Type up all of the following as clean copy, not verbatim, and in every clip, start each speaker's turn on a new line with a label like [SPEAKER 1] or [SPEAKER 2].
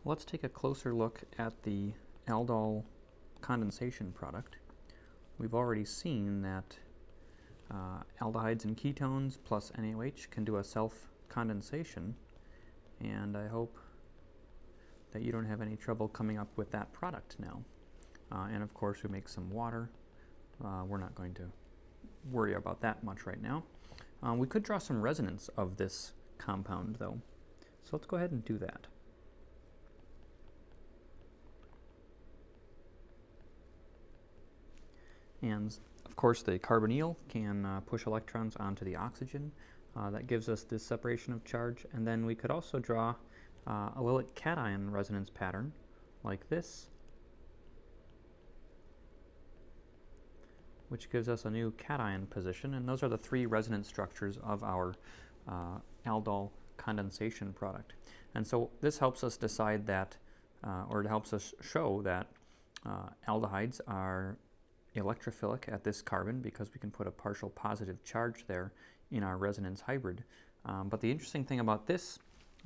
[SPEAKER 1] Let's take a closer look at the Aldol condensation product. We've already seen that aldehydes and ketones plus NaOH can do a self-condensation, and I hope that you don't have any trouble coming up with that product now. And of course we make some water. We're not going to worry about that much right now. We could draw some resonance of this compound though, so let's go ahead and do that. And of course the carbonyl can push electrons onto the oxygen. That gives us this separation of charge. And then we could also draw a allylic cation resonance pattern like this, which gives us a new cation position. And those are the three resonance structures of our Aldol condensation product. And so this helps us decide that, or it helps us show that aldehydes are electrophilic at this carbon because we can put a partial positive charge there in our resonance hybrid. But the interesting thing about this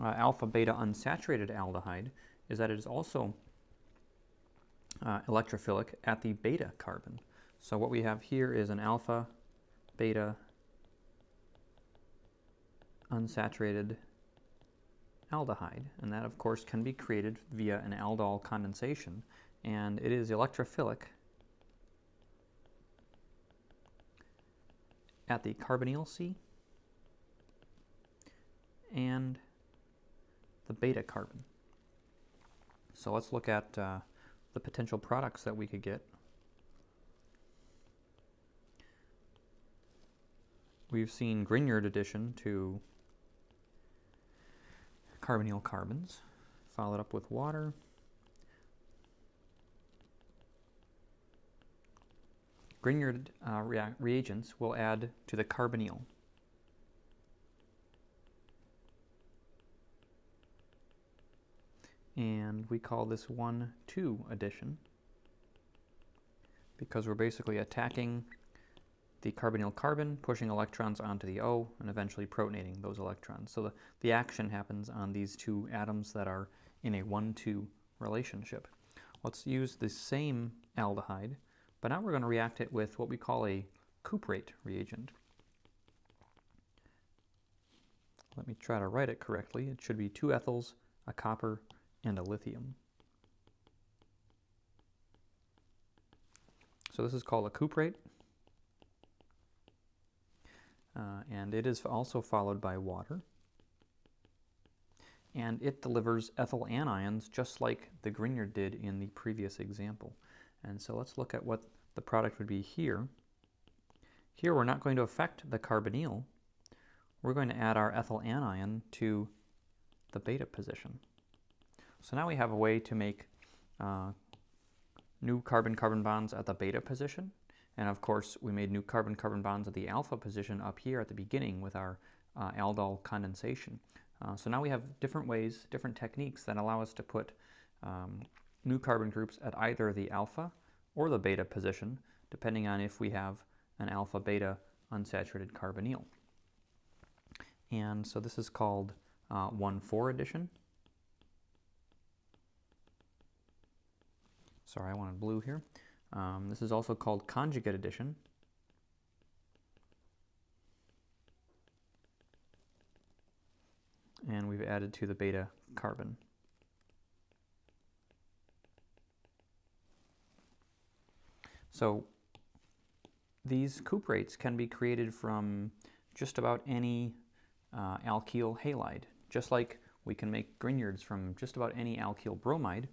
[SPEAKER 1] alpha-beta unsaturated aldehyde is that it is also electrophilic at the beta carbon. So what we have here is an alpha-beta unsaturated aldehyde, and that of course can be created via an aldol condensation, and it is electrophilic at the carbonyl C and the beta carbon. So let's look at the potential products that we could get. We've seen Grignard addition to carbonyl carbons, followed up with water. Grignard reagents will add to the carbonyl. And we call this 1,2 addition because we're basically attacking the carbonyl carbon, pushing electrons onto the O, and eventually protonating those electrons. So the action happens on these two atoms that are in a 1,2 relationship. Let's use the same aldehyde, but now we're going to react it with what we call a cuprate reagent. Let me try to write it correctly. It should be 2 ethyls, a copper, and a lithium. So this is called a cuprate. And it is also followed by water. And it delivers ethyl anions just like the Grignard did in the previous example. And so let's look at what the product would be here. Here we're not going to affect the carbonyl. We're going to add our ethyl anion to the beta position. So now we have a way to make new carbon-carbon bonds at the beta position. And of course, we made new carbon-carbon bonds at the alpha position up here at the beginning with our aldol condensation. So now we have different ways, different techniques that allow us to put new carbon groups at either the alpha or the beta position, depending on if we have an alpha-beta unsaturated carbonyl. And so this is called 1,4 addition. Sorry, I wanted blue here. This is also called conjugate addition. And we've added to the beta carbon. So these cuprates can be created from just about any alkyl halide. Just like we can make Grignards from just about any alkyl bromide,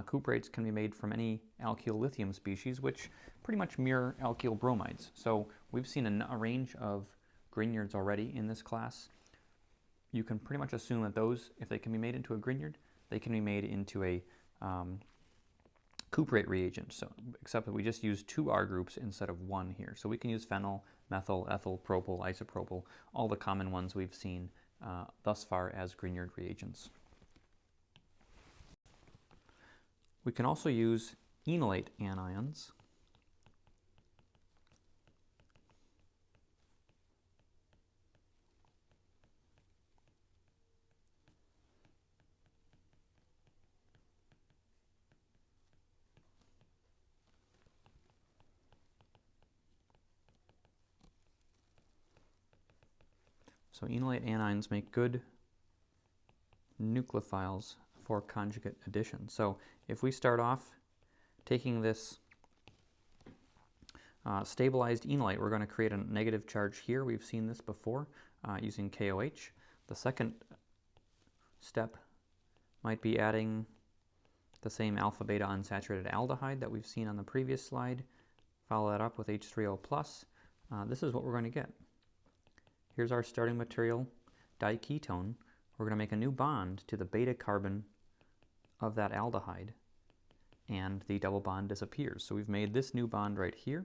[SPEAKER 1] cuprates can be made from any alkyl lithium species, which pretty much mirror alkyl bromides. So we've seen a range of Grignards already in this class. You can pretty much assume that those, if they can be made into a Grignard, they can be made into a cuprate reagent, so, except that we just use 2 R groups instead of 1 here. So we can use phenyl, methyl, ethyl, propyl, isopropyl, all the common ones we've seen thus far as Grignard reagents. We can also use enolate anions. So enolate anions make good nucleophiles for conjugate addition. So if we start off taking this stabilized enolate, we're going to create a negative charge here. We've seen this before using KOH. The second step might be adding the same alpha-beta unsaturated aldehyde that we've seen on the previous slide. Follow that up with H3O+. This is what we're going to get. Here's our starting material, diketone. We're going to make a new bond to the beta carbon of that aldehyde, and the double bond disappears. So we've made this new bond right here.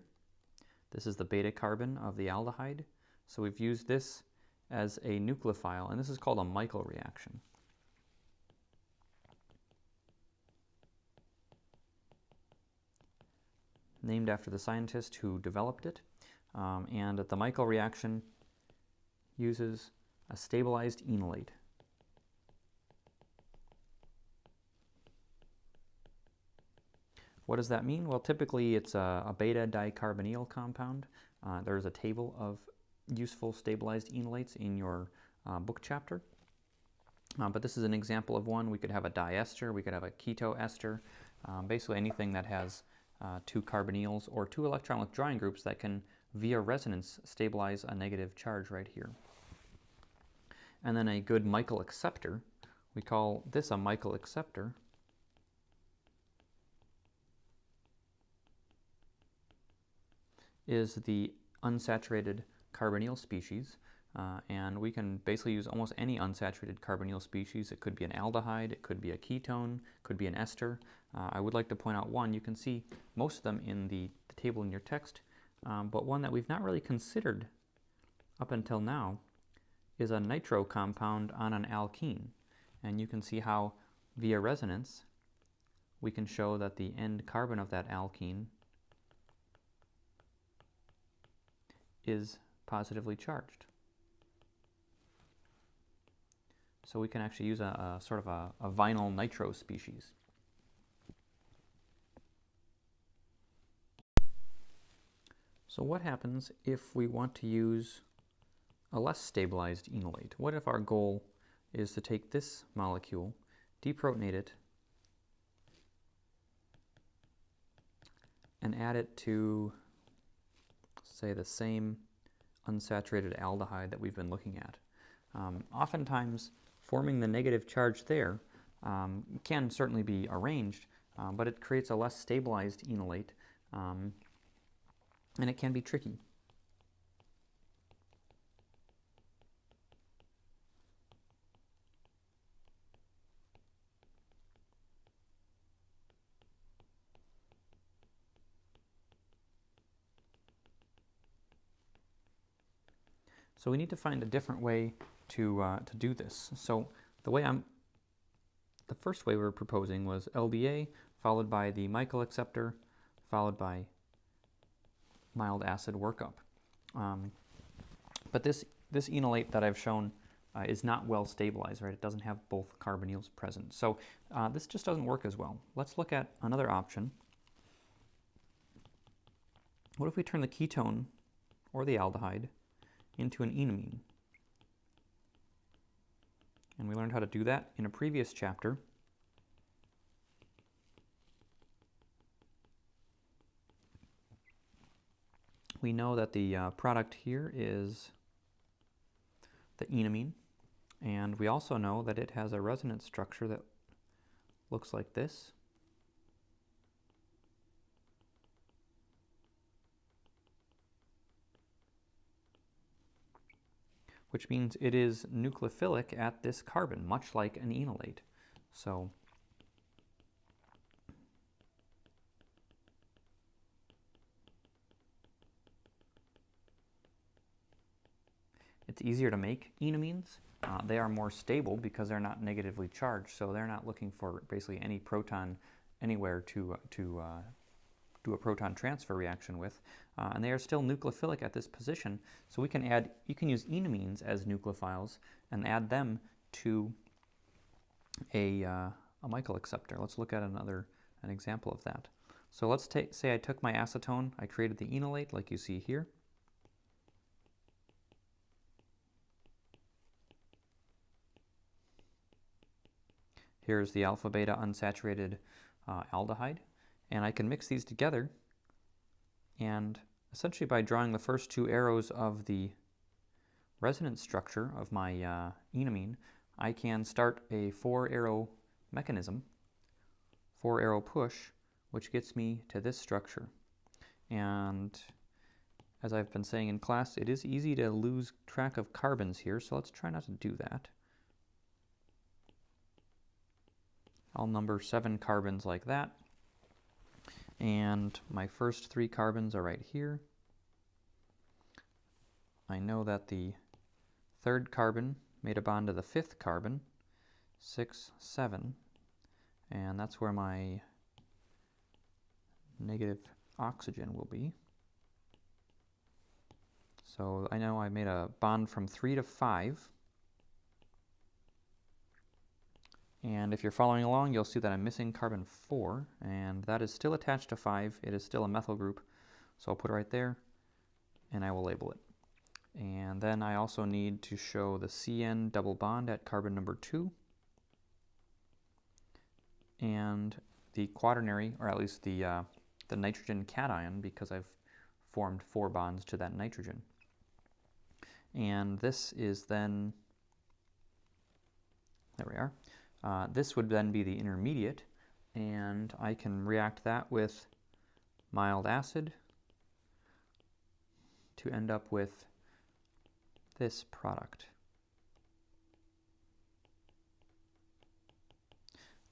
[SPEAKER 1] This is the beta carbon of the aldehyde. So we've used this as a nucleophile, and this is called a Michael reaction. Named after the scientist who developed it. And the Michael reaction uses a stabilized enolate. What does that mean? Well, typically it's a beta dicarbonyl compound. There's a table of useful stabilized enolates in your book chapter. But this is an example of one. We could have a diester, we could have a ketoester, basically anything that has two carbonyls or two electron withdrawing groups that can, via resonance, stabilize a negative charge right here. And then a good Michael acceptor, we call this a Michael acceptor. Is the unsaturated carbonyl species, and we can basically use almost any unsaturated carbonyl species. It could be an aldehyde, it could be a ketone, could be an ester. I would like to point out one, you can see most of them in the table in your text, but one that we've not really considered up until now is a nitro compound on an alkene. And you can see how via resonance we can show that the end carbon of that alkene is positively charged. So we can actually use a sort of a vinyl nitro species. So what happens if we want to use a less stabilized enolate? What if our goal is to take this molecule, deprotonate it, and add it to, say, the same unsaturated aldehyde that we've been looking at? Oftentimes, forming the negative charge there can certainly be arranged, but it creates a less stabilized enolate, and it can be tricky. So we need to find a different way to do this. So the first way we were proposing was LDA followed by the Michael acceptor followed by mild acid workup. But this enolate that I've shown is not well stabilized, right? It doesn't have both carbonyls present. So this just doesn't work as well. Let's look at another option. What if we turn the ketone or the aldehyde into an enamine? And we learned how to do that in a previous chapter. We know that the product here is the enamine, and we also know that it has a resonance structure that looks like this. Which means it is nucleophilic at this carbon, much like an enolate. So it's easier to make enamines. They are more stable because they're not negatively charged, so they're not looking for basically any proton anywhere to do a proton transfer reaction with, and they are still nucleophilic at this position. So you can use enamines as nucleophiles and add them to a Michael acceptor. Let's look at an example of that. So let's say I took my acetone, I created the enolate like you see here. Here's the alpha-beta unsaturated aldehyde. And I can mix these together, and essentially by drawing the first two arrows of the resonance structure of my enamine, I can start a 4-arrow mechanism, 4-arrow push, which gets me to this structure. And as I've been saying in class, it is easy to lose track of carbons here, so let's try not to do that. I'll number 7 carbons like that. And my first 3 carbons are right here. I know that the 3rd carbon made a bond to the 5th carbon, 6, 7, and that's where my negative oxygen will be. So I know I made a bond from 3 to 5. And if you're following along, you'll see that I'm missing carbon 4, and that is still attached to 5. It is still a methyl group, so I'll put it right there, and I will label it. And then I also need to show the CN double bond at carbon number 2, and the quaternary, or at least the nitrogen cation, because I've formed 4 bonds to that nitrogen. And this is then, there we are. This would then be the intermediate, and I can react that with mild acid to end up with this product.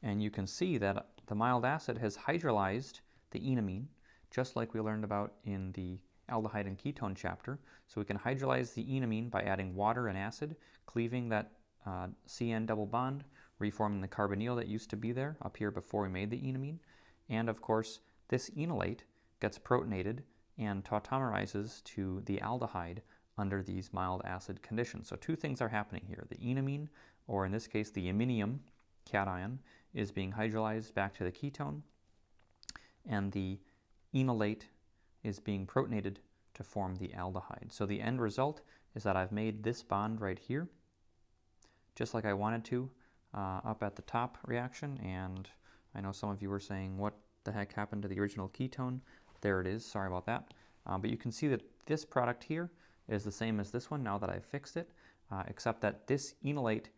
[SPEAKER 1] And you can see that the mild acid has hydrolyzed the enamine, just like we learned about in the aldehyde and ketone chapter. So we can hydrolyze the enamine by adding water and acid, cleaving that CN double bond, reforming the carbonyl that used to be there up here before we made the enamine. And of course, this enolate gets protonated and tautomerizes to the aldehyde under these mild acid conditions. So 2 things are happening here. The enamine, or in this case the iminium cation, is being hydrolyzed back to the ketone, and the enolate is being protonated to form the aldehyde. So the end result is that I've made this bond right here, just like I wanted to, up at the top reaction. And I know some of you were saying, what the heck happened to the original ketone? There it is, sorry about that. But you can see that this product here is the same as this one now that I've fixed it, except that this enolate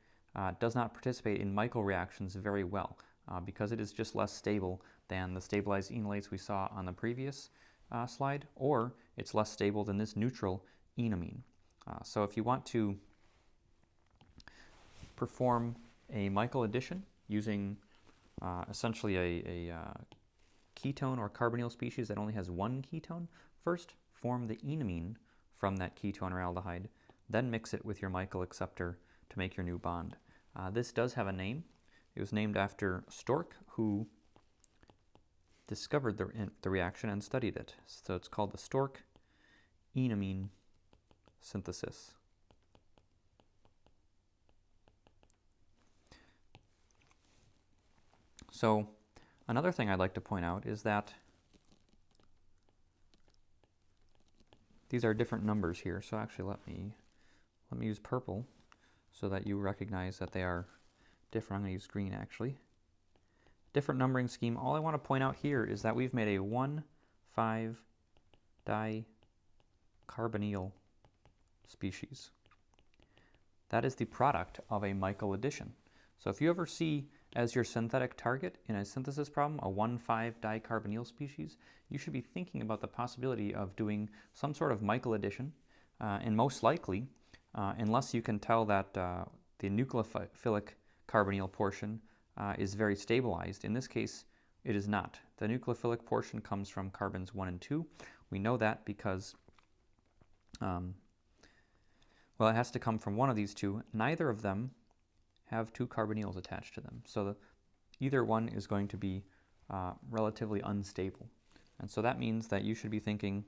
[SPEAKER 1] does not participate in Michael reactions very well because it is just less stable than the stabilized enolates we saw on the previous slide, or it's less stable than this neutral enamine. So if you want to perform a Michael addition using essentially a ketone or carbonyl species that only has 1 ketone, first form the enamine from that ketone or aldehyde, then mix it with your Michael acceptor to make your new bond. This does have a name. It was named after Stork, who discovered the reaction and studied it. So it's called the Stork enamine synthesis. So another thing I'd like to point out is that these are different numbers here. So actually let me use purple so that you recognize that they are different. I'm going to use green actually. Different numbering scheme. All I want to point out here is that we've made a 1,5-dicarbonyl species. That is the product of a Michael addition. So if you ever see as your synthetic target in a synthesis problem a 1,5-dicarbonyl species, you should be thinking about the possibility of doing some sort of Michael addition, and most likely, unless you can tell that the nucleophilic carbonyl portion is very stabilized. In this case, it is not. The nucleophilic portion comes from carbons 1 and 2. We know that because, well, it has to come from one of these two. Neither of them have 2 carbonyls attached to them. So either one is going to be relatively unstable. And so that means that you should be thinking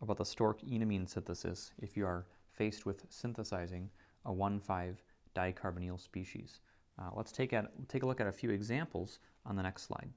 [SPEAKER 1] about the Stork enamine synthesis if you are faced with synthesizing a 1,5-dicarbonyl species. Let's take a look at a few examples on the next slide.